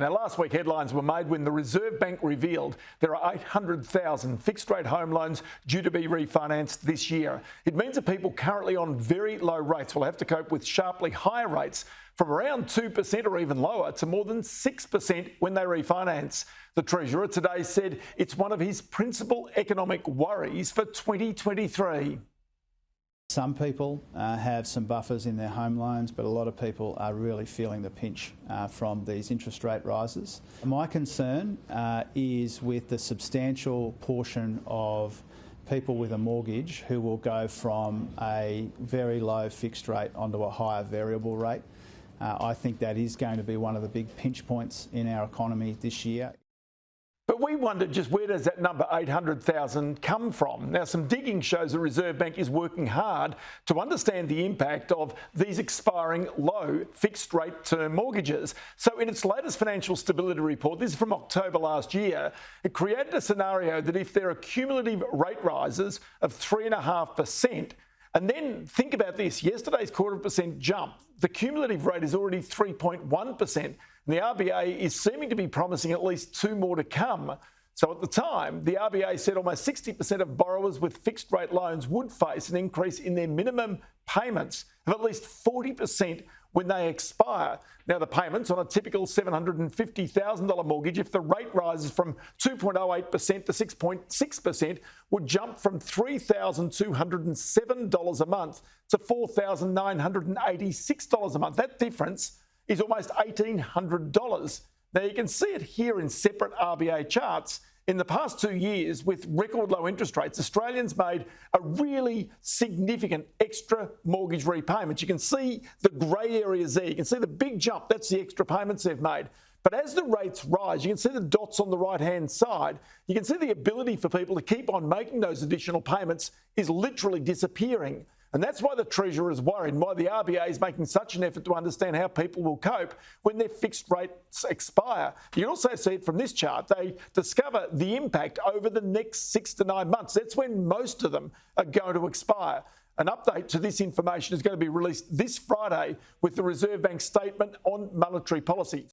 Now, last week headlines were made when the Reserve Bank revealed there are 800,000 fixed-rate home loans due to be refinanced this year. It means that people currently on very low rates will have to cope with sharply higher rates from around 2% or even lower to more than 6% when they refinance. The Treasurer today said it's one of his principal economic worries for 2023. Some people have some buffers in their home loans, but a lot of people are really feeling the pinch from these interest rate rises. My concern is with the substantial portion of people with a mortgage who will go from a very low fixed rate onto a higher variable rate. I think that is going to be one of the big pinch points in our economy this year. But we wondered just where does that number 800,000 come from? Now, some digging shows the Reserve Bank is working hard to understand the impact of these expiring low fixed rate term mortgages. So in its latest financial stability report, this is from October last year, it created a scenario that if there are cumulative rate rises of 3.5%, and then think about this, yesterday's 0.25% jump, the cumulative rate is already 3.1%. And the RBA is seeming to be promising at least two more to come. So at the time, the RBA said almost 60% of borrowers with fixed rate loans would face an increase in their minimum payments of at least 40% when they expire. Now, the payments on a typical $750,000 mortgage, if the rate rises from 2.08% to 6.6%, would jump from $3,207 a month to $4,986 a month. That difference is almost $1,800. Now, you can see it here in separate RBA charts. In the past 2 years, with record low interest rates, Australians made a really significant extra mortgage repayment. You can see the grey areas there. You can see the big jump. That's the extra payments they've made. But as the rates rise, you can see the dots on the right-hand side. You can see the ability for people to keep on making those additional payments is literally disappearing. And that's why the Treasurer is worried and why the RBA is making such an effort to understand how people will cope when their fixed rates expire. You can also see it from this chart. They discover the impact over the next 6 to 9 months. That's when most of them are going to expire. An update to this information is going to be released this Friday with the Reserve Bank statement on monetary policy.